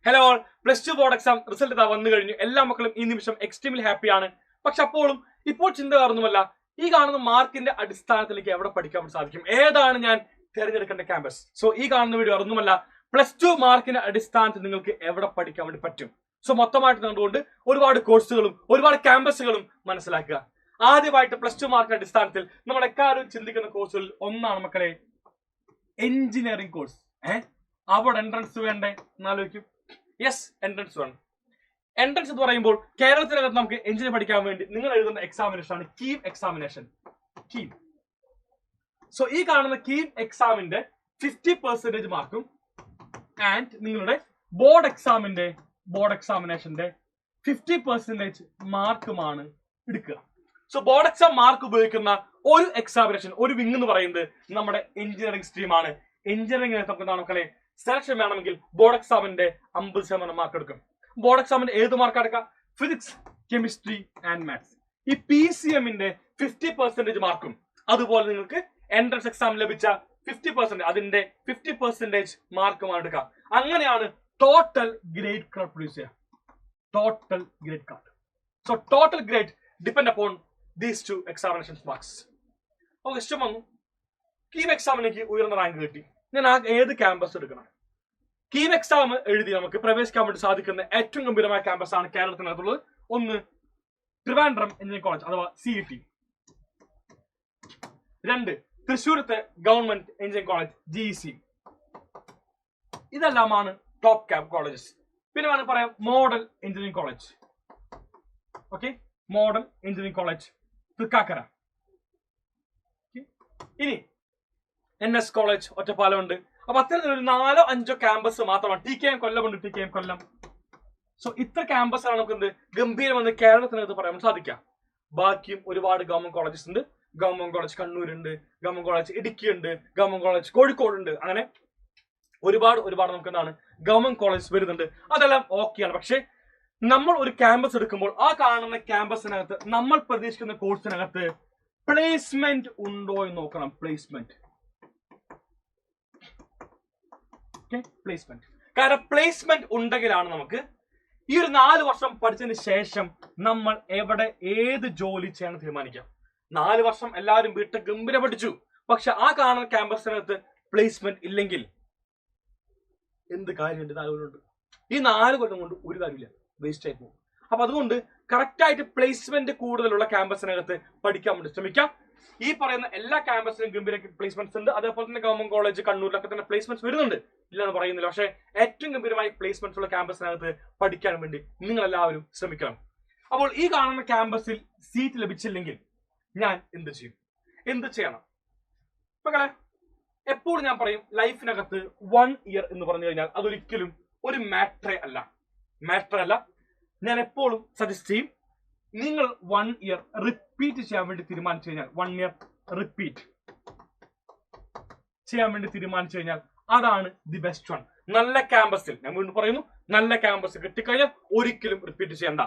Hello all, +2 board exam result ഇതാ വന്നു കഴിഞ്ഞു. എല്ലാ മക്കളും ഈ നിമിഷം എക്സ്ട്രീംലി ഹാപ്പിയാണ്. പക്ഷെ ഇപ്പോൾ ചിന്ത കാരണമല്ല, ഈ കാണുന്ന മാർക്കിന്റെ അടിസ്ഥാനത്തിലേക്ക് എവിടെ പഠിക്കാൻ സാധിക്കും, ഏതാണ് ഞാൻ തിരഞ്ഞെടുക്കേണ്ട ക്യാമ്പസ്. സോ ഈ കാണുന്ന വീഡിയോ ഒന്നുമല്ല, +2 മാർക്കിന്റെ അടിസ്ഥാനത്തിൽ നിങ്ങൾക്ക് എവിടെ പഠിക്കാൻ വേണ്ടി പറ്റും. സോ മൊത്തമായിട്ട് കണ്ടുകൊണ്ട് ഒരുപാട് കോഴ്സുകളും ഒരുപാട് ക്യാമ്പസുകളും മനസ്സിലാക്കുക. ആദ്യമായിട്ട് +2 മാർക്കിന്റെ അടിസ്ഥാനത്തിൽ നമ്മൾ എക്കാരും ചിന്തിക്കുന്ന കോഴ്സുകളിൽ ഒന്നാണ് മക്കളെ എഞ്ചിനീയറിംഗ് കോഴ്സ്. അവിടെ എൻട്രൻസ് വേണ്ടേ എന്നാലോചിക്കും. യെസ്, എൻട്രൻസ് വേണം. എൻട്രൻസ് എന്ന് പറയുമ്പോൾ കേരളത്തിനകത്ത് നമുക്ക് എഞ്ചിനീയർ പഠിക്കാൻ വേണ്ടി നിങ്ങൾ എഴുതുന്ന എക്സാമിനേഷൻ ആണ് കീം എക്സാമിനേഷൻ. കീം. സോ ഈ കാണുന്ന കീം എക്സാമിന്റെ 50% മാർക്കും ആൻഡ് നിങ്ങളുടെ ബോർഡ് എക്സാമിനേഷന്റെ 50% മാർക്കുമാണ് എടുക്കുക. സോ ബോർഡ് എക്സാം മാർക്ക് ഉപയോഗിക്കുന്ന ഒരു എക്സാമിനേഷൻ, ഒരു വിങ് എന്ന് പറയുന്നത് നമ്മുടെ എഞ്ചിനീയറിംഗ് സ്ട്രീം ആണ്. എഞ്ചിനീയറിംഗ് നമുക്ക് എന്താണ് മക്കളെ, സെലക്ഷൻ വേണമെങ്കിൽ ബോർഡ് എക്സാമിന്റെ 50% മാർക്ക് എടുക്കും. ബോർഡ് എക്സാമിന്റെ ഏത് മാർക്ക് എടുക്കാം? Physics, chemistry and maths. ഈ PCMന്റെ 50% മാർക്കും അതുപോലെ നിങ്ങൾക്ക് എൻട്രൻസ് എക്സാം ലഭിച്ച 50% അതിന്റെ 50% മാർക്കുമാണ് എടുക്കുക. അങ്ങനെയാണ് ടോട്ടൽ ഗ്രേഡ് കാർഡ് പ്രൊഡ്യൂസ് ചെയ്യുക. Total grade card. So total grade depend upon these 2 examination marks. അപ്പോൾ ഇഷ്ടം വന്നു, കീം എക്സാമിലേക്ക് ഉയർന്ന റാങ്ക് കിട്ടി, ഞാൻ ഏത് ക്യാമ്പസ് എടുക്കണം? കീം എക്സാം എഴുതി നമുക്ക് പ്രവേശിക്കാൻ വേണ്ടി സാധിക്കുന്ന ഏറ്റവും ഗംഭീരമായ ക്യാമ്പസ് ആണ് കേരളത്തിനകത്തുള്ളത്. ഒന്ന് ട്രിവാൻഡ്രം എഞ്ചിനീയറിംഗ് കോളേജ് അഥവാ CET. 2 തൃശ്ശൂരത്തെ ഗവൺമെന്റ് എഞ്ചിനീയറിംഗ് കോളേജ് GEC. ഇതെല്ലാമാണ് ടോപ്പ് ക്യാമ്പ് കോളേജസ്. പിന്നെ വേണമെങ്കിൽ പറയാം model engineering college. Okay, model engineering college Thrikkakara. ഇനി NS കോളേജ് ഒറ്റപ്പാലം ഉണ്ട്. അപ്പൊ അത്തരത്തിലൊരു 4-5 ക്യാമ്പസ് മാത്രമാണ്. TKM കൊല്ലം ഉണ്ട്, TKM കൊല്ലം. സോ ഇത്ര ക്യാമ്പസ് ആണ് നമുക്ക് എന്ത് ഗംഭീരമെന്ന് കേരളത്തിനകത്ത് പറയാൻ സാധിക്കാം. ബാക്കിയും ഒരുപാട് ഗവൺമെന്റ് കോളേജസ് ഉണ്ട്. ഗവൺമെന്റ് കോളേജ് കണ്ണൂരുണ്ട്, ഗവൺമെന്റ് കോളേജ് ഇടുക്കി ഉണ്ട്, ഗവൺമെന്റ് കോളേജ് കോഴിക്കോട് ഉണ്ട്. അങ്ങനെ ഒരുപാട് നമുക്ക് എന്താണ് ഗവൺമെന്റ് കോളേജ് വരുന്നുണ്ട്. അതെല്ലാം ഓക്കെയാണ്. പക്ഷെ നമ്മൾ ഒരു ക്യാമ്പസ് എടുക്കുമ്പോൾ ആ കാണുന്ന ക്യാമ്പസിനകത്ത് നമ്മൾ പ്രതീക്ഷിക്കുന്ന കോഴ്സിനകത്ത് പ്ലേസ്മെന്റ് ഉണ്ടോ എന്ന് നോക്കണം. പ്ലേസ്മെന്റ്. കാരണം പ്ലേസ്മെന്റ് ഉണ്ടെങ്കിലാണ് നമുക്ക് ഈ ഒരു 4 വർഷം പഠിച്ചതിന് ശേഷം നമ്മൾ എവിടെ ഏത് ജോലി ചെയ്യാൻ തീരുമാനിക്കാം. 4 വർഷം എല്ലാവരും വീട്ടിൽ ഗംഭീര പഠിച്ചു, പക്ഷെ ആ കാണുന്ന ക്യാമ്പസിനകത്ത് പ്ലേസ്മെന്റ് ഇല്ലെങ്കിൽ എന്ത് കാര്യമുണ്ട്? 4 കൊല്ലം കൊണ്ട്, ഈ 4 കൊല്ലം കൊണ്ട് ഒരു കാര്യമില്ല, വേസ്റ്റ് ആയി പോകും. അപ്പൊ അതുകൊണ്ട് കറക്റ്റ് ആയിട്ട് പ്ലേസ്മെന്റ് കൂടുതലുള്ള ക്യാമ്പസിനകത്ത് പഠിക്കാൻ വേണ്ടി ശ്രമിക്കാം. ഈ പറയുന്ന എല്ലാ ക്യാമ്പസിലും ഗംഭീര പ്ലേസ്മെന്റ്സ് ഉണ്ട്. അതേപോലെ തന്നെ ഗവൺമെന്റ് കോളേജ് കണ്ണൂരിലൊക്കെ തന്നെ പ്ലേസ്മെന്റ്സ് വരുന്നുണ്ട്, ഇല്ലെന്ന് പറയുന്നില്ല. പക്ഷെ ഏറ്റവും ഗംഭീരമായി പ്ലേസ്മെന്റ്സ് ഉള്ള ക്യാമ്പസിനകത്ത് പഠിക്കാൻ വേണ്ടി നിങ്ങൾ എല്ലാവരും ശ്രമിക്കണം. അപ്പോൾ ഈ കാണുന്ന ക്യാമ്പസിൽ സീറ്റ് ലഭിച്ചില്ലെങ്കിൽ ഞാൻ എന്ത് ചെയ്യണം? മക്കളെ, എപ്പോഴും ഞാൻ പറയും, ലൈഫിനകത്ത് 1 ഇയർ എന്ന് പറഞ്ഞു കഴിഞ്ഞാൽ അതൊരിക്കലും ഒരു മാറ്ററേ അല്ല. ഞാൻ എപ്പോഴും സജസ്റ്റ് ചെയ്യും, നിങ്ങൾ 1 ഇയർ റിപ്പീറ്റ് ചെയ്യാൻ വേണ്ടി തീരുമാനിച്ചു കഴിഞ്ഞാൽ, 1 ഇയർ റിപ്പീറ്റ് ചെയ്യാൻ വേണ്ടി തീരുമാനിച്ചു കഴിഞ്ഞാൽ അതാണ് ദി ബെസ്റ്റ് വൺ. നല്ല ക്യാമ്പസിൽ, ഞാൻ വീണ്ടും പറയുന്നു, നല്ല ക്യാമ്പസ് കിട്ടിക്കഴിഞ്ഞാൽ ഒരിക്കലും റിപ്പീറ്റ് ചെയ്യണ്ട.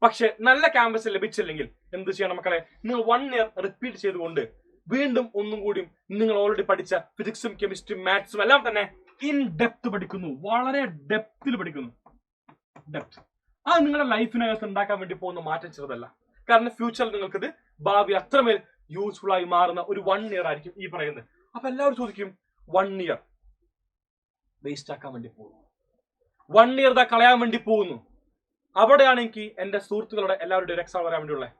പക്ഷെ നല്ല ക്യാമ്പസ് ലഭിച്ചില്ലെങ്കിൽ എന്ത് ചെയ്യണം മക്കളെ? നിങ്ങൾ 1 ഇയർ റിപ്പീറ്റ് ചെയ്തുകൊണ്ട് വീണ്ടും ഒന്നും കൂടി നിങ്ങൾ ഓൾറെഡി പഠിച്ച ഫിസിക്സും കെമിസ്ട്രിയും മാത്സും എല്ലാം തന്നെ ഇൻ ഡെപ്ത് പഠിക്കുന്നു, വളരെ ഡെപ്തിൽ പഠിക്കുന്നു. ഡെപ്ത് അത് നിങ്ങളുടെ ലൈഫിനകത്ത് ഉണ്ടാക്കാൻ വേണ്ടി പോകുന്ന മാറ്റം ചെറുതല്ല. കാരണം ഫ്യൂച്ചറിൽ നിങ്ങൾക്കിത് ഭാവി അത്രമേൽ യൂസ്ഫുൾ ആയി മാറുന്ന ഒരു 1 ഇയർ ആയിരിക്കും ഈ പറയുന്നത്. അപ്പൊ എല്ലാവരും ചോദിക്കും, 1 ഇയർ വേസ്റ്റ് ആക്കാൻ വേണ്ടി പോകുന്നു, 1 ഇയർ കളയാൻ വേണ്ടി പോകുന്നു. അവിടെയാണ് എനിക്ക് എന്റെ സുഹൃത്തുക്കളുടെ എല്ലാവരുടെയും ഒരു എക്സാം വരാൻ വേണ്ടിയുള്ളത്.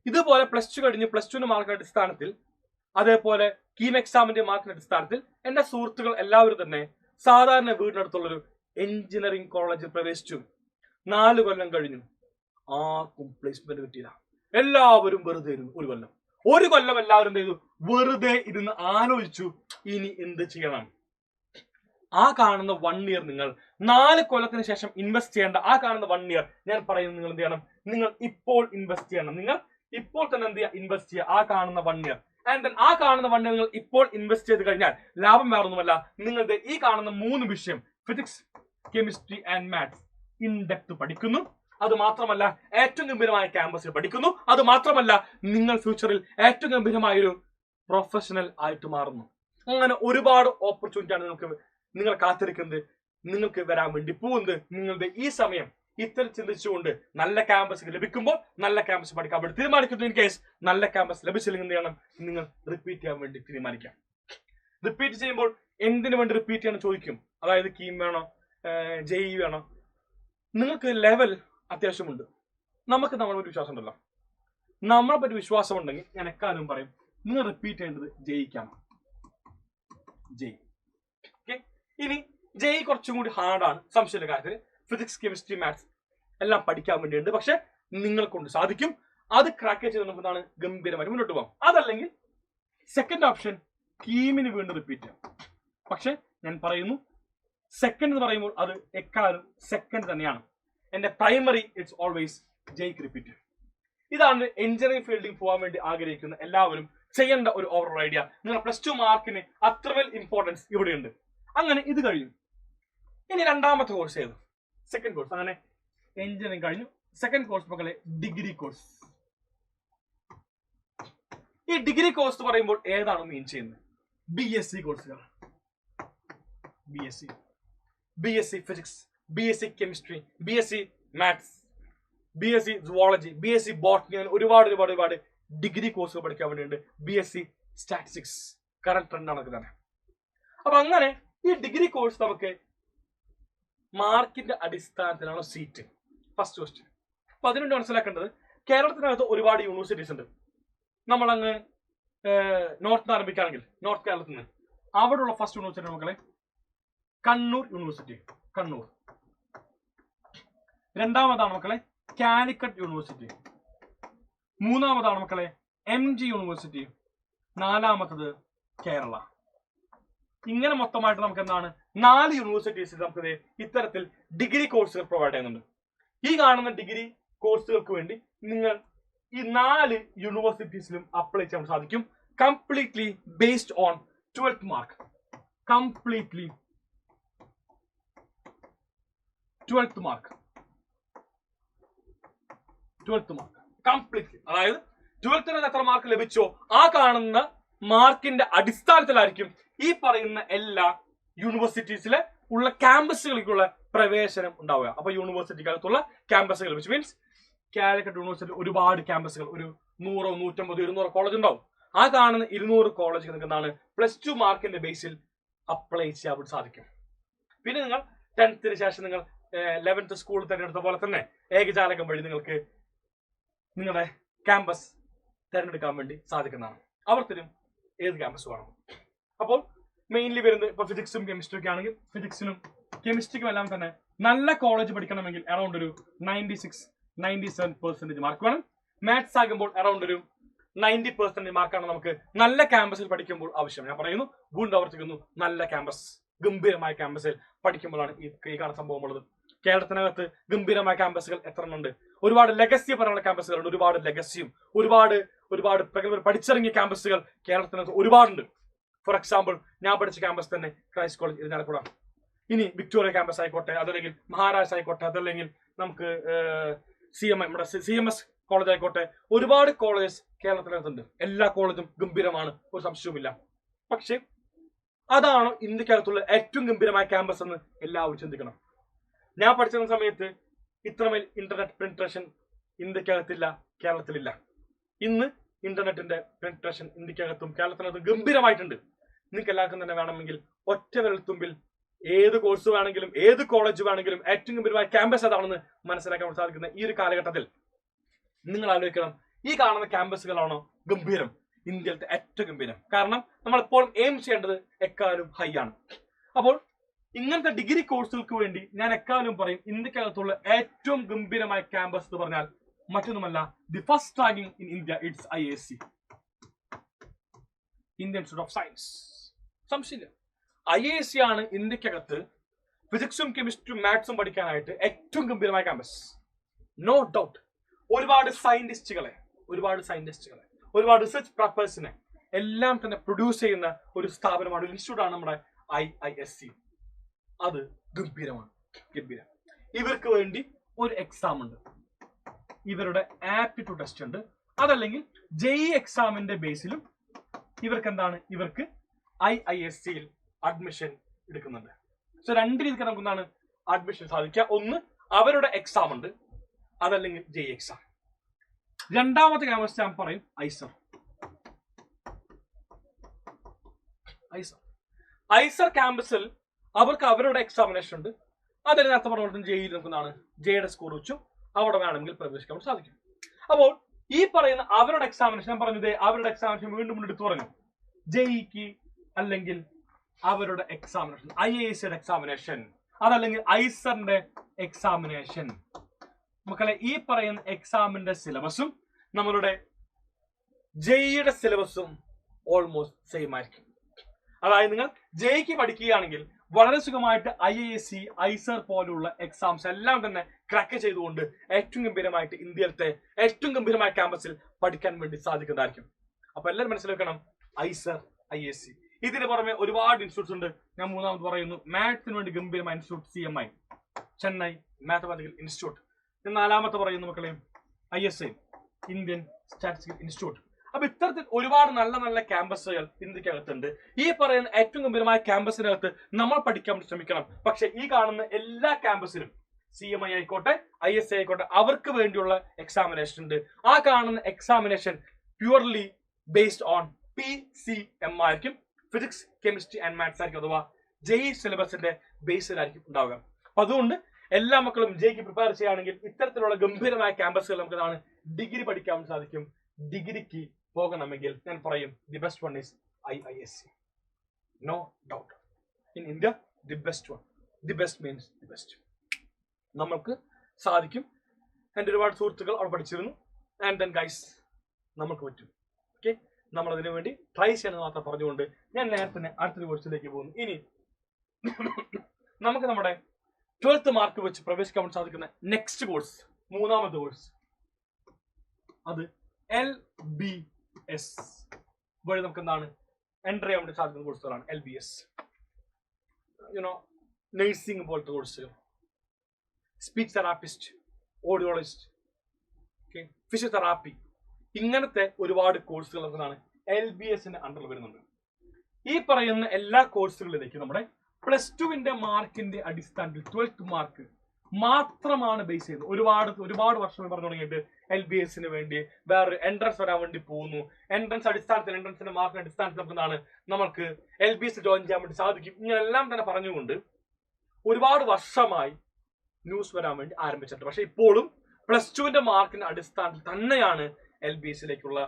ഇതുപോലെ +2 കഴിഞ്ഞ് +2 മാർക്കിന്റെ അടിസ്ഥാനത്തിൽ, അതേപോലെ കീം എക്സാമിന്റെ മാർക്കിന്റെ അടിസ്ഥാനത്തിൽ എന്റെ സുഹൃത്തുക്കൾ എല്ലാവരും തന്നെ സാധാരണ വീടിനടുത്തുള്ളൊരു എഞ്ചിനീയറിംഗ് കോളേജിൽ പ്രവേശിച്ചു. 4 കൊല്ലം കഴിഞ്ഞു, ആർക്കും പ്ലേസ്മെന്റ് കിട്ടിയില്ല. എല്ലാവരും വെറുതെ ഇരുന്നു. ഒരു കൊല്ലം എല്ലാവരും എന്ത് ചെയ്തു? വെറുതെ ഇരുന്ന് ആലോചിച്ചു, ഇനി എന്ത് ചെയ്യണം. ആ കാണുന്ന 1 ഇയർ നിങ്ങൾ 4 കൊല്ലത്തിന് ശേഷം ഇൻവെസ്റ്റ് ചെയ്യേണ്ട ആ കാണുന്ന 1 ഇയർ ഞാൻ പറയുന്നത് നിങ്ങൾ എന്ത് ചെയ്യണം? നിങ്ങൾ ഇപ്പോൾ ഇൻവെസ്റ്റ് ചെയ്യണം. നിങ്ങൾ ഇപ്പോൾ തന്നെ എന്ത് ചെയ്യുക? ഇൻവെസ്റ്റ് ചെയ്യുക ആ കാണുന്ന 1 ഇയർ. ആൻഡ് ദെൻ ആ കാണുന്ന 1 ഇയർ നിങ്ങൾ ഇപ്പോൾ ഇൻവെസ്റ്റ് ചെയ്ത് കഴിഞ്ഞാൽ ലാഭം വേറൊന്നുമല്ല, നിങ്ങളുടെ ഈ കാണുന്ന 3 വിഷയം physics, chemistry and maths in depth പഠിക്കുന്നു. അത് മാത്രമല്ല ഏറ്റവും ഗംഭീരമായ ക്യാമ്പസിൽ പഠിക്കുന്നു. അത് മാത്രമല്ല നിങ്ങൾ ഫ്യൂച്ചറിൽ ഏറ്റവും ഗംഭീരമായ ഒരു പ്രൊഫഷണൽ ആയിട്ട് മാറുന്നു. അങ്ങനെ ഒരുപാട് ഓപ്പർച്യൂണിറ്റി ആണ് നിങ്ങൾ കാത്തിരിക്കുന്നത്. നിങ്ങൾക്ക് വരാൻ വേണ്ടി പോകുന്നത്. നിങ്ങളുടെ ഈ സമയം ഇത്തരം ചിന്തിച്ചുകൊണ്ട് നല്ല ക്യാമ്പസ് ലഭിക്കുമ്പോൾ നല്ല ക്യാമ്പസ് പഠിക്കാൻ വേണ്ടി തീരുമാനിക്കുന്നു. ഇൻ കേസ് നല്ല ക്യാമ്പസ് ലഭിച്ചില്ലെങ്കിൽ എന്ത് ചെയ്യണം? നിങ്ങൾ റിപ്പീറ്റ് ചെയ്യാൻ വേണ്ടി തീരുമാനിക്കാം. റിപ്പീറ്റ് ചെയ്യുമ്പോൾ എന്തിനു വേണ്ടി റിപ്പീറ്റ് ചെയ്യണം ചോദിക്കും. അതായത് കീം വേണോ, ജെഇ വേണോ? നിങ്ങൾക്ക് ലെവൽ അത്യാവശ്യമുണ്ട്. നമുക്ക് നമ്മളൊരു വിശ്വാസം ഉണ്ടല്ലോ. നമ്മളെ പറ്റി വിശ്വാസം ഉണ്ടെങ്കിൽ ഞാൻ എക്കാലം പറയും നിങ്ങൾ റിപ്പീറ്റ് ചെയ്യേണ്ടത് ജെഇക്കാണ്. ജെഇ. ഇനി ജെഇ കുറച്ചും കൂടി ഹാർഡാണ്, സംശയമില്ല കാര്യത്തിൽ. ഫിസിക്സ്, കെമിസ്ട്രി, മാത്സ് എല്ലാം പഠിക്കാൻ വേണ്ടിയുണ്ട്. പക്ഷെ നിങ്ങളെ കൊണ്ട് സാധിക്കും. അത് ക്രാക്ക് ചെയ്ത് നമുക്കെന്താണ് ഗംഭീരമായി മുന്നോട്ട് പോകാം. അതല്ലെങ്കിൽ സെക്കൻഡ് ഓപ്ഷൻ കീമിന് വീണ്ടും റിപ്പീറ്റ് ചെയ്യാം. പക്ഷെ ഞാൻ പറയുന്നു സെക്കൻഡ് എന്ന് പറയുമ്പോൾ അത് എക്കാലം സെക്കൻഡ് തന്നെയാണ്. എന്റെ പ്രൈമറി ഇറ്റ്സ് ഓൾവേസ് ജെഇക്ക് റിപ്പീറ്റ്. ഇതാണ് എഞ്ചിനീയറിംഗ് ഫീൽഡിൽ പോകാൻ വേണ്ടി ആഗ്രഹിക്കുന്ന എല്ലാവരും ചെയ്യേണ്ട ഒരു ഓവറോൾ ഐഡിയ. നിങ്ങൾ +2 മാർക്കിന് അത്രമേൽ ഇമ്പോർട്ടൻസ് ഇവിടെയുണ്ട്. അങ്ങനെ ഇത് കഴിഞ്ഞു. ഇനി രണ്ടാമത്തെ കോഴ്സ് ഏത്? Second course. അങ്ങനെ എഞ്ചിനീയറിംഗ് കഴിഞ്ഞു. സെക്കൻഡ് കോഴ്സ് മക്കളെ ഡിഗ്രി കോഴ്സ്. ഈ ഡിഗ്രി കോഴ്സ് പറയുമ്പോൾ ഏതാണ് മീൻ ചെയ്യുന്നത്? BSc കോഴ്സുകൾ. BSc physics, BSc chemistry, BSc maths, BSc zoology, BSc botany, അങ്ങനെ ഒരുപാട് ഡിഗ്രി കോഴ്സുകൾ പഠിക്കാൻ വേണ്ടിയുണ്ട്. BSc സ്റ്റാറ്റിസ്റ്റിക്സ് കറന്റ് ട്രെൻഡ് ആണ് തന്നെ. അപ്പൊ അങ്ങനെ ഈ ഡിഗ്രി കോഴ്സ് നമുക്ക് മാർക്കിന്റെ അടിസ്ഥാനത്തിലാണ് സീറ്റ്. First question. അപ്പൊ അതിനുവേണ്ടി മനസ്സിലാക്കേണ്ടത് കേരളത്തിനകത്ത് ഒരുപാട് യൂണിവേഴ്സിറ്റീസ് ഉണ്ട്. നമ്മളങ്ങ് നോർത്ത് ആരംഭിക്കുകയാണെങ്കിൽ നോർത്ത് കേരളത്തിൽ നിന്ന് അവിടെയുള്ള ഫസ്റ്റ് യൂണിവേഴ്സിറ്റി മക്കളെ കണ്ണൂർ യൂണിവേഴ്സിറ്റി. കണ്ണൂർ. രണ്ടാമതാണ് മക്കളെ കാലിക്കറ്റ് യൂണിവേഴ്സിറ്റി. മൂന്നാമതാണ് മക്കളെ MG യൂണിവേഴ്സിറ്റി. നാലാമത്തത് കേരള. ഇങ്ങനെ മൊത്തമായിട്ട് നമുക്ക് എന്താണ് 4 യൂണിവേഴ്സിറ്റീസ് നമുക്ക് ഇത്തരത്തിൽ ഡിഗ്രി കോഴ്സുകൾ പ്രൊവൈഡ് ചെയ്യുന്നുണ്ട്. ഈ കാണുന്ന ഡിഗ്രി കോഴ്സുകൾക്ക് വേണ്ടി നിങ്ങൾ ഈ 4 യൂണിവേഴ്സിറ്റീസിലും അപ്ലൈ ചെയ്യാൻ സാധിക്കും. Completely based on 12th mark. Completely 12th mark. Completely. അതായത് 12th എത്ര മാർക്ക് ലഭിച്ചോ ആ കാണുന്ന മാർക്കിന്റെ അടിസ്ഥാനത്തിലായിരിക്കും ഈ പറയുന്ന എല്ലാ യൂണിവേഴ്സിറ്റീസിലെ ഉള്ള ക്യാമ്പസുകളിലേക്കുള്ള പ്രവേശനം ഉണ്ടാവുക. അപ്പൊ യൂണിവേഴ്സിറ്റിക്കകത്തുള്ള ക്യാമ്പസുകൾ വിച്ച് മീൻസ് കാലിക്കറ്റ് യൂണിവേഴ്സിറ്റി ഒരുപാട് ക്യാമ്പസുകൾ, ഒരു 100, 150, 200 കോളേജ് ഉണ്ടാവും. ആ കാണുന്ന 200 കോളേജ് നിങ്ങൾക്ക് എന്താണ് +2 മാർക്കിന്റെ ബേസിൽ അപ്ലൈ ചെയ്യാൻ സാധിക്കും. പിന്നെ നിങ്ങൾ 10th ശേഷം നിങ്ങൾ 11th സ്കൂൾ തിരഞ്ഞെടുത്ത പോലെ തന്നെ ഏകജാലകം വഴി നിങ്ങൾക്ക് നിങ്ങളുടെ ക്യാമ്പസ് തിരഞ്ഞെടുക്കാൻ വേണ്ടി സാധിക്കുന്നതാണ്. അവർ തരും ഏത് ക്യാമ്പസ് വേണം. അപ്പോൾ മെയിൻലി വരുന്നത് ഇപ്പൊ ഫിസിക്സും കെമിസ്ട്രി ഒക്കെ ആണെങ്കിൽ ഫിസിക്സിനും കെമിസ്ട്രിക്കും എല്ലാം തന്നെ നല്ല കോളേജ് പഠിക്കണമെങ്കിൽ അറൌണ്ട് ഒരു 96-97% മാർക്ക് വേണം. മാത്സ് ആകുമ്പോൾ അറൌണ്ട് ഒരു 90% മാർക്കാണ് നമുക്ക് നല്ല ക്യാമ്പസിൽ പഠിക്കുമ്പോൾ ആവശ്യം. ഞാൻ പറയുന്നു, വീണ്ടും ആവർത്തിക്കുന്നു, നല്ല ക്യാമ്പസ്, ഗംഭീരമായ ക്യാമ്പസിൽ പഠിക്കുമ്പോഴാണ് ഈ കാണുന്ന സംഭവം ഉള്ളത്. കേരളത്തിനകത്ത് ഗംഭീരമായ ക്യാമ്പസുകൾ എത്ര ഉണ്ട്? ഒരുപാട് ലെഗസി പറയുന്ന ക്യാമ്പസുകളുണ്ട്. ഒരുപാട് ലെഗസിയും ഒരുപാട് പഠിച്ചിറങ്ങിയ ക്യാമ്പസുകൾ കേരളത്തിനകത്ത് ഒരുപാടുണ്ട്. ഫോർ എക്സാമ്പിൾ ഞാൻ പഠിച്ച ക്യാമ്പസ് തന്നെ ക്രൈസ്റ്റ് കോളേജ് ഇരിഞ്ഞാലക്കുട. ഇനി വിക്ടോറിയ ക്യാമ്പസ് ആയിക്കോട്ടെ, അതല്ലെങ്കിൽ മഹാരാജ് ആയിക്കോട്ടെ, അതല്ലെങ്കിൽ നമുക്ക് CMS കോളേജ് ആയിക്കോട്ടെ, ഒരുപാട് കോളേജസ് കേരളത്തിനകത്തുണ്ട്. എല്ലാ കോളേജും ഗംഭീരമാണ്, ഒരു സംശയവുമില്ല. പക്ഷെ അതാണോ ഇന്ത്യക്കകത്തുള്ള ഏറ്റവും ഗംഭീരമായ ക്യാമ്പസ് എന്ന് എല്ലാവരും ചിന്തിക്കണം. ഞാൻ പഠിച്ചിരുന്ന സമയത്ത് ഇത്രമേൽ ഇന്റർനെറ്റ് പെനിട്രേഷൻ ഇന്ത്യക്കകത്തില്ല, കേരളത്തിലില്ല. ഇന്ന് ഇന്റർനെറ്റിന്റെ പെനിട്രേഷൻ ഇന്ത്യക്കകത്തും കേരളത്തിനകത്തും ഗംഭീരമായിട്ടുണ്ട്. നിങ്ങൾക്ക് എല്ലാവർക്കും തന്നെ വേണമെങ്കിൽ ഒറ്റ വിരൽത്തുമ്പിൽ ഏത് കോഴ്സ് വേണമെങ്കിലും ഏത് കോളേജ് വേണമെങ്കിലും ഏറ്റവും ഗംഭീരമായ ക്യാമ്പസ് ഏതാണെന്ന് മനസ്സിലാക്കാൻ സാധിക്കുന്ന ഈ ഒരു കാലഘട്ടത്തിൽ നിങ്ങൾ ആലോചിക്കണം, ഈ കാണുന്ന ക്യാമ്പസുകളാണോ ഗംഭീരം, ഇന്ത്യയിലത്തെ ഏറ്റവും ഗംഭീരം? കാരണം നമ്മൾ എപ്പോഴും എയിം ചെയ്യേണ്ടത് എക്കാലം ഹൈ ആണ്. അപ്പോൾ ഇങ്ങനത്തെ ഡിഗ്രി കോഴ്സുകൾക്ക് വേണ്ടി ഞാൻ എക്കാലം പറയും, ഇന്ത്യക്കകത്തുള്ള ഏറ്റവും ഗംഭീരമായ ക്യാമ്പസ് എന്ന് പറഞ്ഞാൽ മറ്റൊന്നുമല്ല, the first ranking in India it's IISc, Indian institute of science. സംശയമില്ല, IISc ആണ് ഇന്ത്യക്കകത്ത് ഫിസിക്സും കെമിസ്ട്രിയും മാത്സും പഠിക്കാനായിട്ട് ഏറ്റവും ഗംഭീരമായ ക്യാമ്പസ്. No doubt. ഒരുപാട് സയന്റിസ്റ്റുകളെ ഒരുപാട് റിസർച്ച് പേപ്പേഴ്സിനെ എല്ലാം തന്നെ പ്രൊഡ്യൂസ് ചെയ്യുന്ന ഒരു സ്ഥാപനമാണ്, ഒരു ഇൻസ്റ്റിറ്റ്യൂട്ട് ആണ് നമ്മുടെ IISc. അത് ഗംഭീരം. ഇവർക്ക് വേണ്ടി ഒരു എക്സാം ഉണ്ട്, ഇവരുടെ ആപ്റ്റിറ്റ്യൂഡ് ടെസ്റ്റ് ഉണ്ട്. അതല്ലെങ്കിൽ JEE എക്സാമിന്റെ ബേസിലും ഇവർക്ക് IIScയിൽ അഡ്മിഷൻ എടുക്കുന്നുണ്ട്. സോ രണ്ട് രീതിക്ക് നമുക്ക് എന്താണ് അഡ്മിഷൻ സാധിക്കുക. ഒന്ന് അവരുടെ എക്സാം ഉണ്ട്, അതല്ലെങ്കിൽ ജെ എക്സാം. രണ്ടാമത്തെ ക്യാമ്പസ് ഞാൻ പറയും ഐസർ. ഐസർ ക്യാമ്പസിൽ അവർക്ക് അവരുടെ എക്സാമിനേഷൻ ഉണ്ട്. അതിന് നേരത്തെ പറഞ്ഞ ജെയിൽ നമുക്കെന്താണ് ജെയുടെ സ്കോർ വെച്ചു അവിടെ വേണമെങ്കിൽ പ്രവേശിക്കാൻ സാധിക്കും. അപ്പോൾ ഈ പറയുന്ന അവരുടെ എക്സാമിനേഷൻ ഞാൻ പറഞ്ഞത് അവരുടെ എക്സാമിനേഷൻ വീണ്ടും എടുത്തു പറഞ്ഞു. ജെഇക്ക് അല്ലെങ്കിൽ അവരുടെ എക്സാമിനേഷൻ, IASയുടെ എക്സാമിനേഷൻ, അതല്ലെങ്കിൽ ഐസറിന്റെ എക്സാമിനേഷൻ. മക്കളെ ഈ പറയുന്ന എക്സാമിന്റെ സിലബസും നമ്മളുടെ ജെഇയുടെ സിലബസും ഓൾമോസ്റ്റ് സെയിം ആയിരിക്കും. അതായത് നിങ്ങൾ ജെഇക്ക് പഠിക്കുകയാണെങ്കിൽ വളരെ സുഖമായിട്ട് IAS, ഐസർ പോലുള്ള എക്സാംസ് എല്ലാം തന്നെ ക്രാക്ക് ചെയ്തുകൊണ്ട് ഏറ്റവും ഗംഭീരമായിട്ട് ഇന്ത്യയിലത്തെ ഏറ്റവും ഗംഭീരമായ ക്യാമ്പസിൽ പഠിക്കാൻ വേണ്ടി സാധിക്കുന്നതായിരിക്കും. അപ്പൊ എല്ലാവരും മനസ്സിലാക്കണം ഐസർ, IAS. ഇതിന് പുറമെ ഒരുപാട് ഇൻസ്റ്റിറ്റ്യൂട്ട്സ് ഉണ്ട്. ഞാൻ മൂന്നാമത് പറയുന്നു മാത്സിന് വേണ്ടി ഗംഭീരമായ institute CMI, Chennai mathematical institute. ഞാൻ നാലാമത്തെ പറയുന്നു മക്കളെ ISI, ഇന്ത്യൻ സ്റ്റാറ്റിസ്റ്റിക്കൽ ഇൻസ്റ്റിറ്റ്യൂട്ട്. അപ്പൊ ഇത്തരത്തിൽ ഒരുപാട് നല്ല നല്ല ക്യാമ്പസുകൾ ഇന്ത്യക്കകത്തുണ്ട്. ഈ പറയുന്ന ഏറ്റവും ഗംഭീരമായ ക്യാമ്പസിനകത്ത് നമ്മൾ പഠിക്കാൻ ശ്രമിക്കണം. പക്ഷെ ഈ കാണുന്ന എല്ലാ ക്യാമ്പസിലും CMI ആയിക്കോട്ടെ, ISI ആയിക്കോട്ടെ, അവർക്ക് വേണ്ടിയുള്ള എക്സാമിനേഷൻ ഉണ്ട്. ആ കാണുന്ന examination purely based on PCM ആയിരിക്കും. ഫിസിക്സ്, കെമിസ്ട്രി ആൻഡ് മാത്സ് ആയിരിക്കും. അഥവാ JEE സിലബസിന്റെ ബേസിലായിരിക്കും ഉണ്ടാവുക. അപ്പൊ അതുകൊണ്ട് എല്ലാ മക്കളും ജെയ്ക്ക് പ്രിപ്പയർ ചെയ്യുകയാണെങ്കിൽ ഇത്തരത്തിലുള്ള ഗംഭീരമായ ക്യാമ്പസുകൾ നമുക്ക് എന്താണ് ഡിഗ്രി പഠിക്കാൻ സാധിക്കും. ഡിഗ്രിക്ക് പോകണമെങ്കിൽ ഞാൻ പറയും the best one is IISc. No doubt. In India the best one. The best means the best. നമുക്ക് സാധിക്കും. എൻ്റെ ഒരുപാട് സുഹൃത്തുക്കൾ അവിടെ പഠിച്ചിരുന്നു. ആൻഡ് ദെൻ ഗൈസ് നമുക്ക് പറ്റും. ഓക്കെ, നമ്മൾ അതിനു വേണ്ടി ട്രൈ ചെയ്യണമെന്ന് മാത്രം പറഞ്ഞുകൊണ്ട് ഞാൻ നേരത്തെ അടുത്തൊരു കോഴ്സിലേക്ക് പോകുന്നു. ഇനി നമുക്ക് നമ്മുടെ 12th മാർക്ക് വെച്ച് പ്രവേശിക്കാൻ സാധിക്കുന്ന നെക്സ്റ്റ് കോഴ്സ്, മൂന്നാമത്തെ കോഴ്സ്, അത് LBS വഴി നമുക്ക് എന്താണ് എൻട്രി ചെയ്യാൻ വേണ്ടി സാധിക്കുന്ന കോഴ്സുകളാണ്. LBS നഴ്സിംഗ് പോലത്തെ കോഴ്സുകൾ, സ്പീച്ച് തെറാപ്പിസ്റ്റ്, ഓഡിയോളജിസ്റ്റ്, ഫിസിയോതെറാപ്പി, ഇങ്ങനത്തെ ഒരുപാട് കോഴ്സുകൾ നമുക്കാണ് LBSന്റെ അണ്ടറിൽ വരുന്നുണ്ട്. ഈ പറയുന്ന എല്ലാ കോഴ്സുകളിലേക്ക് നമ്മുടെ +2 മാർക്കിന്റെ അടിസ്ഥാനത്തിൽ 12th മാർക്ക് മാത്രമാണ് ബേസ് ചെയ്യുന്നത്. ഒരുപാട് വർഷങ്ങൾ പറഞ്ഞു തുടങ്ങിയിട്ട് LBSന് വേണ്ടി വേറെ എൻട്രൻസ് വരാൻ വേണ്ടി പോകുന്നു. എൻട്രൻസ് അടിസ്ഥാനത്തിൽ എൻട്രൻസിന്റെ മാർക്കിന്റെ അടിസ്ഥാനത്തിൽ നമുക്ക് LBS ജോയിൻ ചെയ്യാൻ വേണ്ടി സാധിക്കും. ഇങ്ങനെല്ലാം തന്നെ പറഞ്ഞുകൊണ്ട് ഒരുപാട് വർഷമായി ന്യൂസ് വരാൻ വേണ്ടി ആരംഭിച്ചിട്ടുണ്ട്. പക്ഷെ ഇപ്പോഴും +2 മാർക്കിന്റെ അടിസ്ഥാനത്തിൽ തന്നെയാണ് LBSലേക്കുള്ള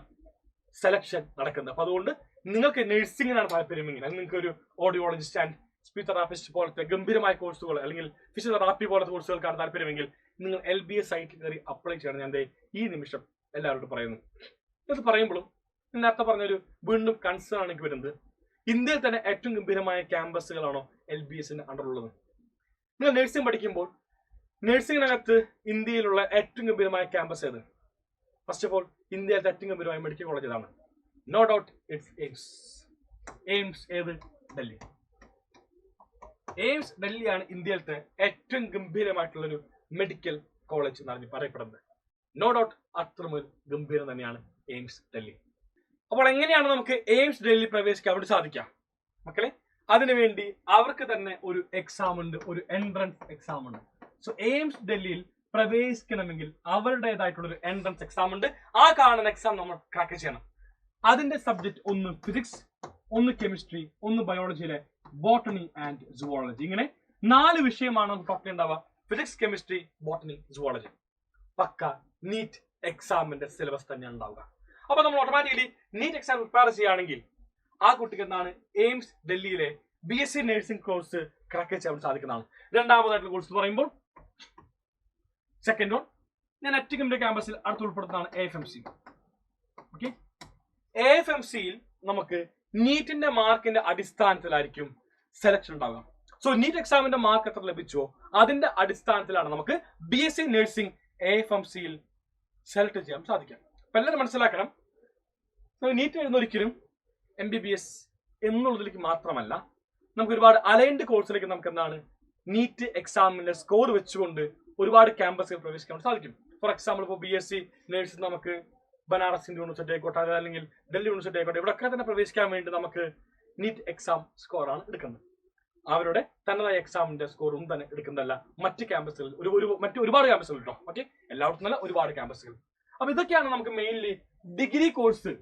സെലക്ഷൻ നടക്കുന്നത്. അപ്പൊ അതുകൊണ്ട് നിങ്ങൾക്ക് നഴ്സിംഗിനാണ് താല്പര്യമെങ്കിൽ, നിങ്ങൾക്ക് ഒരു ഓഡിയോളജിസ്റ്റ് ആൻഡ് സ്പീച്ച് തെറാപ്പിസ്റ്റ് പോലത്തെ ഗംഭീരമായ കോഴ്സുകൾ അല്ലെങ്കിൽ ഫിസിയോതെറാപ്പി പോലത്തെ കോഴ്സുകൾക്കാണ് താല്പര്യമെങ്കിൽ നിങ്ങൾ LBS സൈറ്റിൽ കയറി അപ്ലൈ ചെയ്യണം. ഞാൻ ഈ നിമിഷം എല്ലാവരോടും പറയുന്നു. ഇത് പറയുമ്പോഴും നേരത്തെ പറഞ്ഞൊരു വീണ്ടും കൺസേൺ ആണ് എനിക്ക് വരുന്നത്. ഇന്ത്യയിൽ തന്നെ ഏറ്റവും ഗംഭീരമായ ക്യാമ്പസുകളാണോ LBSന്റെ അണ്ടറിലുള്ളത്? നിങ്ങൾ നഴ്സിംഗ് പഠിക്കുമ്പോൾ നഴ്സിംഗിനകത്ത് ഇന്ത്യയിലുള്ള ഏറ്റവും ഗംഭീരമായ ക്യാമ്പസ് ഏത്? ഫസ്റ്റ് ഓഫ് ഓൾ ഇന്ത്യയിലത്തെ ഏറ്റവും ഗംഭീരമായ മെഡിക്കൽ കോളേജ് ഏതാണ്? No doubt it's AIIMS. AIIMS ഏത്? ഡൽഹി. എയിംസ് ഡൽഹിയാണ് ഇന്ത്യയിലത്തെ ഏറ്റവും ഗംഭീരമായിട്ടുള്ളൊരു മെഡിക്കൽ കോളേജ് എന്നാണ് പറയപ്പെടുന്നത്. നോ ഡൗട്ട് അത്രമൊരു ഗംഭീരം തന്നെയാണ് എയിംസ് ഡൽഹി. അപ്പോൾ എങ്ങനെയാണ് നമുക്ക് എയിംസ് ഡൽഹി പ്രവേശിക്കാൻ വേണ്ടി സാധിക്കാം മക്കളെ? അതിനുവേണ്ടി അവർക്ക് തന്നെ ഒരു എക്സാം ഉണ്ട്, ഒരു എൻട്രൻസ് എക്സാം ഉണ്ട്. സോ എയിംസ് ഡൽഹിയിൽ പ്രവേശിക്കണമെങ്കിൽ അവരുടേതായിട്ടുള്ള ഒരു എൻട്രൻസ് എക്സാം ഉണ്ട്. ആ കാണുന്ന എക്സാം നമ്മൾ ക്രാക്ക് ചെയ്യണം. അതിന്റെ സബ്ജക്ട് ഒന്ന് ഫിസിക്സ്, ഒന്ന് കെമിസ്ട്രി, ഒന്ന് ബയോളജിയിലെ ബോട്ടണി ആൻഡ് സുവോളജി. ഇങ്ങനെ 4 വിഷയമാണ് നമുക്ക് ടോട്ടൽ ഉണ്ടാവുക. Physics, chemistry, botany, zoology. പക്ക നീറ്റ് എക്സാമിന്റെ സിലബസ് തന്നെ ഉണ്ടാവുക. അപ്പൊ നമ്മൾ ഓട്ടോമാറ്റിക്കലി നീറ്റ് എക്സാം പ്രിപ്പയർ ചെയ്യുകയാണെങ്കിൽ ആ കുട്ടിക്ക് എന്താണ് എയിംസ് ഡൽഹിയിലെ BSc നഴ്സിംഗ് കോഴ്സ് ക്രാക്ക് ചെയ്യാൻ സാധിക്കുന്നതാണ്. രണ്ടാമതായിട്ടുള്ള കോഴ്സ് പറയുമ്പോൾ സെക്കൻഡ് വൺ ഞാൻ അറ്റിക്കമിന്റെ ക്യാമ്പസിൽ അടുത്ത് ഉൾപ്പെടുത്തുന്നതാണ് AFMC. ഓക്കെ, AFMCയിൽ നമുക്ക് നീറ്റിന്റെ മാർക്കിന്റെ അടിസ്ഥാനത്തിലായിരിക്കും സെലക്ഷൻ ഉണ്ടാവുക. സോ നീറ്റ് എക്സാമിന്റെ മാർക്ക് എത്ര ലഭിച്ചോ അതിന്റെ അടിസ്ഥാനത്തിലാണ് നമുക്ക് BSc നഴ്സിംഗ് AFMCയിൽ സെലക്ട് ചെയ്യാൻ സാധിക്കാം. അപ്പൊ എല്ലാവരും മനസ്സിലാക്കണം, നീറ്റ് എഴുതുന്നൊരിക്കലും MBBS എന്നുള്ളതിലേക്ക് മാത്രമല്ല, നമുക്ക് ഒരുപാട് അലൈൻഡ് കോഴ്സിലേക്ക് നമുക്ക് എന്താണ് നീറ്റ് എക്സാമിന്റെ സ്കോർ വെച്ചുകൊണ്ട് ഒരുപാട് ക്യാമ്പസുകൾ പ്രവേശിക്കാൻ സാധിക്കും. ഫോർ എക്സാമ്പിൾ ഇപ്പോൾ BSc നഴ്സിംഗ് നമുക്ക് ബനാറസ് ഹിന്ദു യൂണിവേഴ്സിറ്റി ആയിക്കോട്ടെ, അല്ലെങ്കിൽ ഡൽഹി യൂണിവേഴ്സിറ്റി ആയിക്കോട്ടെ, ഇവിടെയൊക്കെ തന്നെ പ്രവേശിക്കാൻ വേണ്ടി നമുക്ക് നീറ്റ് എക്സാം സ്കോറാണ് എടുക്കുന്നത്. അവരുടെ തനതായ എക്സാമിന്റെ സ്കോർ ഒന്നും തന്നെ എടുക്കുന്നതല്ല മറ്റ് ക്യാമ്പസുകളിൽ മറ്റു ഒരുപാട് ക്യാമ്പസുകൾ കേട്ടോ. ഓക്കെ, എല്ലായിടത്തും നല്ല ഒരുപാട് ക്യാമ്പസുകൾ. അപ്പൊ ഇതൊക്കെയാണ് നമുക്ക് മെയിൻലി ഡിഗ്രി കോഴ്സ്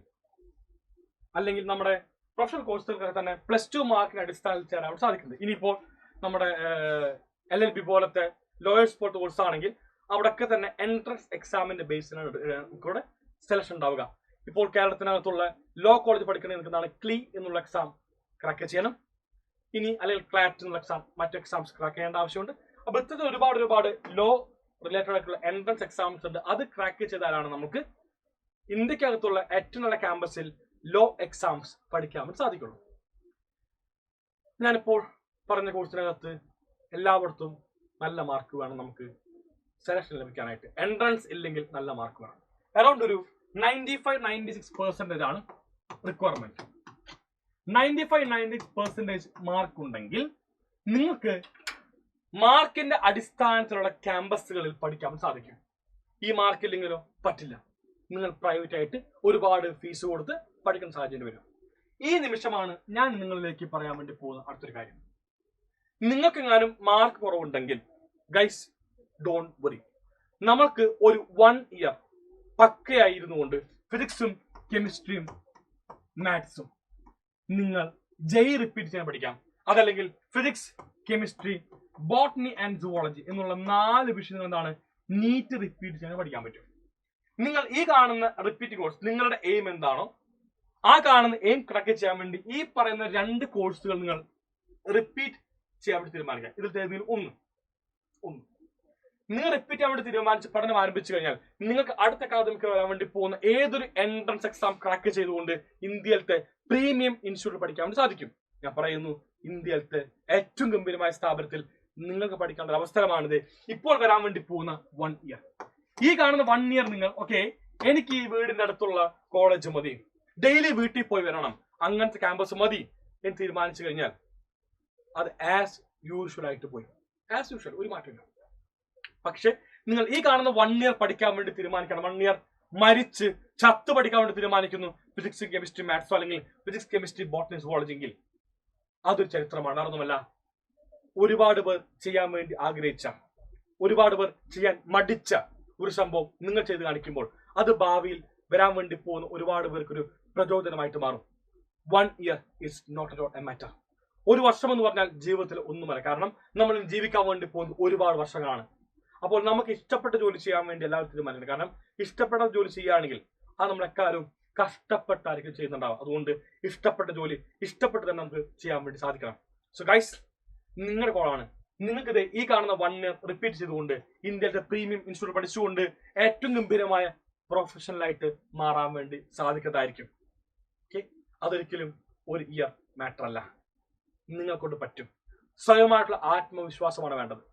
അല്ലെങ്കിൽ നമ്മുടെ പ്രൊഫഷണൽ കോഴ്സുകൾക്ക് തന്നെ +2 മാർക്കിന് അടിസ്ഥാനത്തിൽ ചേരാൻ സാധിക്കുന്നത്. ഇനിയിപ്പോൾ നമ്മുടെ LLB പോലത്തെ ലോയേഴ്സ് പോലത്തെ കോഴ്സ് ആണെങ്കിൽ അവിടെയൊക്കെ തന്നെ എൻട്രൻസ് എക്സാമിന്റെ ബേസിലാണ് കൂടെ സെലക്ഷൻ ഉണ്ടാവുക. ഇപ്പോൾ കേരളത്തിനകത്തുള്ള ലോ കോളേജ് പഠിക്കുന്നതാണ് ക്ലീ എന്നുള്ള എക്സാം ക്രാക്ക് ചെയ്യണം. ഇനി അല്ലെങ്കിൽ ക്ലാറ്റ് എന്നുള്ള എക്സാം, മറ്റു എക്സാംസ് ക്രാക്ക് ചെയ്യേണ്ട ആവശ്യമുണ്ട്. അപ്പൊ ഇത്തരത്തിൽ ഒരുപാട് ലോ റിലേറ്റഡ് ആയിട്ടുള്ള എൻട്രൻസ് എക്സാംസ് ഉണ്ട്. അത് ക്രാക്ക് ചെയ്താലാണ് നമുക്ക് ഇന്ത്യക്കകത്തുള്ള ഏറ്റവും നല്ല ക്യാമ്പസിൽ ലോ എക്സാംസ് പഠിക്കാൻ സാധിക്കുള്ളൂ. ഞാനിപ്പോൾ പറഞ്ഞ കോഴ്സിനകത്ത് എല്ലായിടത്തും നല്ല മാർക്ക് വേണം നമുക്ക് സെലക്ഷൻ ലഭിക്കാനായിട്ട്. എൻട്രൻസ് ഇല്ലെങ്കിൽ നല്ല മാർക്ക് വേണം. അറൌണ്ട് ഒരു 95-96% ആണ് റിക്വയർമെന്റ്. 95-96% മാർക്ക് ഉണ്ടെങ്കിൽ നിങ്ങൾക്ക് മാർക്കിന്റെ അടിസ്ഥാനത്തിലുള്ള ക്യാമ്പസുകളിൽ പഠിക്കാൻ സാധിക്കും. ഈ മാർക്ക് ഇല്ലെങ്കിലോ പറ്റില്ല. നിങ്ങൾ പ്രൈവറ്റ് ആയിട്ട് ഒരുപാട് ഫീസ് കൊടുത്ത് പഠിക്കുന്ന സാഹചര്യം വരും. ഈ നിമിഷമാണ് ഞാൻ നിങ്ങളിലേക്ക് പറയാൻ വേണ്ടി പോകുന്ന അടുത്തൊരു കാര്യം. നിങ്ങൾക്കെങ്ങാനും മാർക്ക് കുറവുണ്ടെങ്കിൽ ഗൈസ് ഡോണ്ട് വറി. നമ്മൾക്ക് ഒരു 1 ഇയർ പക്കയായിരുന്നു കൊണ്ട് ഫിസിക്സും കെമിസ്ട്രിയും മാത്സും നിങ്ങൾ റിപ്പീറ്റ് ചെയ്യാൻ പഠിക്കാം. അതല്ലെങ്കിൽ physics, chemistry, botany and zoology എന്നുള്ള 4 വിഷയങ്ങൾ എന്താണ് നീറ്റ് റിപ്പീറ്റ് ചെയ്യാൻ പഠിക്കാൻ പറ്റും. നിങ്ങൾ ഈ കാണുന്ന റിപ്പീറ്റ് കോഴ്സ് നിങ്ങളുടെ എയിം എന്താണോ ആ കാണുന്ന എയിം ക്രാക്ക് ചെയ്യാൻ വേണ്ടി ഈ പറയുന്ന 2 കോഴ്സുകൾ നിങ്ങൾ റിപ്പീറ്റ് ചെയ്യാൻ വേണ്ടി തീരുമാനിക്കാം. ഇതിൽ ഏതെങ്കിലും ഒന്ന് നിങ്ങൾ റിപ്പീറ്റ് ചെയ്യാൻ വേണ്ടി തീരുമാനിച്ച് പഠനം ആരംഭിച്ചു കഴിഞ്ഞാൽ നിങ്ങൾക്ക് അടുത്ത അക്കാദമിക് വരാൻ വേണ്ടി പോകുന്ന ഏതൊരു എൻട്രൻസ് എക്സാം ക്രാക്ക് ചെയ്തുകൊണ്ട് ഇന്ത്യയിലത്തെ പ്രീമിയം ഇൻസ്റ്റിറ്റ്യൂട്ട് പഠിക്കാൻ വേണ്ടി സാധിക്കും. ഞാൻ പറയുന്നു, ഇന്ത്യയിലത്തെ ഏറ്റവും ഗംഭീരമായ സ്ഥാപനത്തിൽ നിങ്ങൾക്ക് പഠിക്കേണ്ട ഒരു അവസരമാണിത്. ഇപ്പോൾ വരാൻ വേണ്ടി പോകുന്ന 1 ഇയർ. ഈ കാണുന്ന 1 ഇയർ നിങ്ങൾ എനിക്ക് ഈ വീടിന്റെ അടുത്തുള്ള കോളേജ് മതി, ഡെയിലി വീട്ടിൽ പോയി വരണം, അങ്ങനത്തെ ക്യാമ്പസ് മതി എന്ന് തീരുമാനിച്ചു കഴിഞ്ഞാൽ അത് ആസ് യൂഷ്വൽ ആയിട്ട് പോയി, ആസ് യൂഷ്വൽ, ഒരു മാറ്റമില്ല. പക്ഷെ നിങ്ങൾ ഈ കാണുന്ന 1 ഇയർ പഠിക്കാൻ വേണ്ടി തീരുമാനിക്കണം. 1 ഇയർ മരിച്ച് ചത്ത് പഠിക്കാൻ വേണ്ടി തീരുമാനിക്കുന്നു ഫിസിക്സ്, കെമിസ്ട്രി, മാത്സോ അല്ലെങ്കിൽ ഫിസിക്സ്, കെമിസ്ട്രി, ബോട്ടണി, സുവോളജി എങ്കിൽ അതൊരു ചരിത്രമാണ്. അതൊന്നുമല്ല, ഒരുപാട് പേർ ചെയ്യാൻ വേണ്ടി ആഗ്രഹിച്ച, ഒരുപാട് പേർ ചെയ്യാൻ മടിച്ച ഒരു സംഭവം നിങ്ങൾ ചെയ്ത് കാണിക്കുമ്പോൾ അത് ഭാവിയിൽ വരാൻ വേണ്ടി പോകുന്ന ഒരുപാട് പേർക്ക് ഒരു പ്രചോദനമായിട്ട് മാറും. 1 year is not at all a matter. ഒരു വർഷം എന്ന് പറഞ്ഞാൽ ജീവിതത്തിൽ ഒന്നുമല്ല. കാരണം നമ്മൾ ജീവിക്കാൻ വേണ്ടി പോകുന്നത് ഒരുപാട് വർഷങ്ങളാണ്. അപ്പോൾ നമുക്ക് ഇഷ്ടപ്പെട്ട ജോലി ചെയ്യാൻ വേണ്ടി എല്ലാവരും തീരുമാനിക്കണം. കാരണം ഇഷ്ടപ്പെട്ട ജോലി ചെയ്യുകയാണെങ്കിൽ അത് നമ്മളെക്കാരും കഷ്ടപ്പെട്ടായിരിക്കും ചെയ്യുന്നുണ്ടാവും. അതുകൊണ്ട് ഇഷ്ടപ്പെട്ട ജോലി ഇഷ്ടപ്പെട്ട് തന്നെ നമുക്ക് ചെയ്യാൻ വേണ്ടി സാധിക്കണം. സോ ഗൈസ്, നിങ്ങളുടെ കോളാണ്. നിങ്ങൾക്ക് ഈ കാണുന്ന 1 ഇയർ റിപ്പീറ്റ് ചെയ്തുകൊണ്ട് ഇന്ത്യയിലെ പ്രീമിയം ഇൻസ്റ്റിറ്റ്യൂട്ട് പഠിച്ചുകൊണ്ട് ഏറ്റവും ഗംഭീരമായ പ്രൊഫഷണലായിട്ട് മാറാൻ വേണ്ടി സാധിക്കുന്നതായിരിക്കും. ഓക്കെ, അതൊരിക്കലും ഒരു ഇയർ മാറ്റർ അല്ല. നിങ്ങൾക്കൊണ്ട് പറ്റും. സ്വയമായിട്ടുള്ള ആത്മവിശ്വാസമാണ് വേണ്ടത്.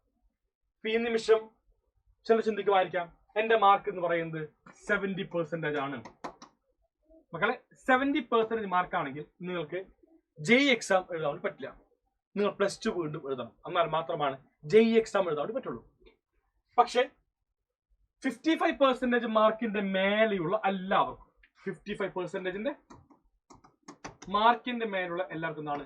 ഈ നിമിഷം ചില ചിന്തിക്കുമായിരിക്കാം, എന്റെ മാർക്ക് എന്ന് പറയുന്നത് 70% ആണ്. മക്കളെ, 70% മാർക്കാണെങ്കിൽ നിങ്ങൾക്ക് JEE എക്സാം എഴുതാൻ പറ്റില്ല. നിങ്ങൾ +2 വീണ്ടും എഴുതണം. എന്നാൽ മാത്രമാണ് JEE എക്സാം എഴുതാൻ പറ്റുള്ളൂ. പക്ഷെ 55% മാർക്കിന്റെ മേലെയുള്ള എല്ലാവർക്കും, 55% മാർക്കിന്റെ മേലുള്ള എല്ലാവർക്കും എന്താണ്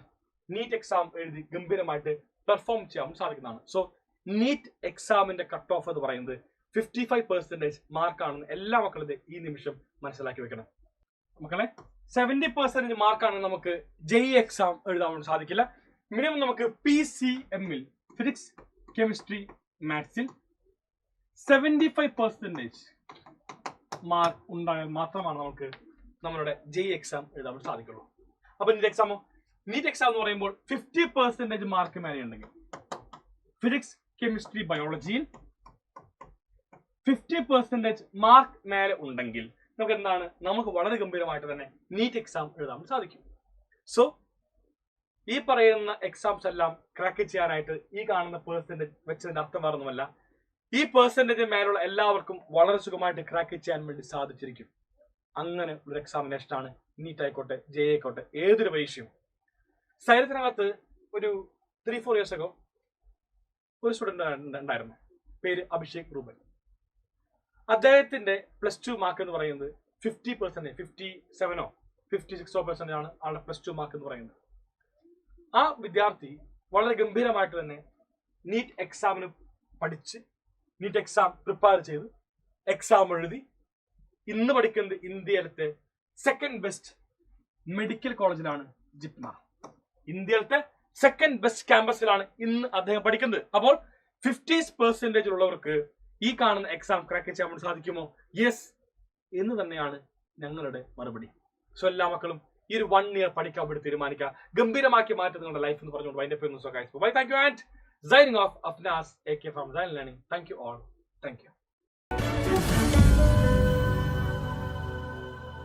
നീറ്റ് എക്സാം എഴുതി ഗംഭീരമായിട്ട് പെർഫോം ചെയ്യാൻ സാധിക്കുന്നതാണ്. സോ നീറ്റ് എക്സാമിന്റെ കട്ട് ഓഫ് എന്ന് പറയുന്നത് 55% മാർക്കാണെന്ന് എല്ലാ മക്കളും ഈ നിമിഷം മനസ്സിലാക്കി വെക്കണം. മക്കളെ, 70% മാർക്കാണെങ്കിൽ നമുക്ക് JEE എക്സാം എഴുതാൻ സാധിക്കില്ല. മിനിമം നമുക്ക് PCMൽ ഫിസിക്സ്, കെമിസ്ട്രി, മാത്സിൽ 75% മാർക്ക് ഉണ്ടായാൽ മാത്രമാണ് നമുക്ക് നമ്മളുടെ JEE എക്സാം എഴുതാൻ സാധിക്കുള്ളൂ. അപ്പൊ നീറ്റ് എക്സാം എന്ന് പറയുമ്പോൾ 50% മാർക്ക് മേലെ ഉണ്ടെങ്കിൽ ഫിസിക്സ്, കെമിസ്ട്രി, ബയോളജിയിൽ 50% മാർക്ക് മേലെ ഉണ്ടെങ്കിൽ നമുക്ക് എന്താണ്, നമുക്ക് വളരെ ഗംഭീരമായിട്ട് തന്നെ നീറ്റ് എക്സാം എഴുതാൻ സാധിക്കും. സോ ഈ പറയുന്ന എക്സാംസ് എല്ലാം ക്രാക്ക് ചെയ്യാനായിട്ട് ഈ കാണുന്ന പെർസെന്റേജ് വെച്ചതിന്റെ അർത്ഥം വേറൊന്നുമല്ല, ഈ പെർസെന്റേജ് മേലുള്ള എല്ലാവർക്കും വളരെ സുഖമായിട്ട് ക്രാക്ക് ചെയ്യാൻ വേണ്ടി സാധിച്ചിരിക്കും. അങ്ങനെ ഒരു എക്സാമിനേഷൻ ആണ് നീറ്റ് ആയിക്കോട്ടെ, JEE ആയിക്കോട്ടെ, ഏതൊരു പരീക്ഷയും. സൈലത്തിനകത്ത് ഒരു 3-4 years ago ഒരു സ്റ്റുഡന്റ് ഉണ്ടായിരുന്നു, പേര് അഭിഷേക് റൂബൻ. അദ്ദേഹത്തിന്റെ +2 മാർക്ക് എന്ന് പറയുന്നത് 50%, 57-56% ആണ് ആളുടെ +2 മാർക്ക് എന്ന് പറയുന്നത്. ആ വിദ്യാർത്ഥി വളരെ ഗംഭീരമായിട്ട് തന്നെ നീറ്റ് എക്സാമിന് പഠിച്ച് നീറ്റ് എക്സാം പ്രിപ്പയർ ചെയ്ത് എക്സാം എഴുതി ഇന്ന് പഠിക്കുന്നത് ഇന്ത്യയിലത്തെ സെക്കൻഡ് ബെസ്റ്റ് മെഡിക്കൽ കോളേജിലാണ് ജിപ്മ. ഇന്ത്യയിലത്തെ സെക്കൻഡ് ബെസ്റ്റ് ക്യാമ്പസിലാണ് ഇന്ന് അദ്ദേഹം പഠിക്കുന്നത്. അപ്പോൾ 50% ഉള്ളവർക്ക് ഈ കാണുന്ന എക്സാം ക്രാക്ക് ചെയ്യാൻ വേണ്ടി സാധിക്കുമോ? യെസ് എന്ന് തന്നെയാണ് ഞങ്ങളുടെ മറുപടി. സോ എല്ലാ മക്കളും ഈ ഒരു 1 year പഠിക്കാൻ വേണ്ടി തീരുമാനിക്കുക. ഗംഭീരമാക്കി മാറ്റും നിങ്ങളുടെ ലൈഫ് എന്ന് പറഞ്ഞുകൊണ്ട് വൈൻഡ് അപ്പ് ചെയ്യുന്നു. So guys bye, thank you and signing off Afnas AK from Zion Learning. Thank you all. Thank you.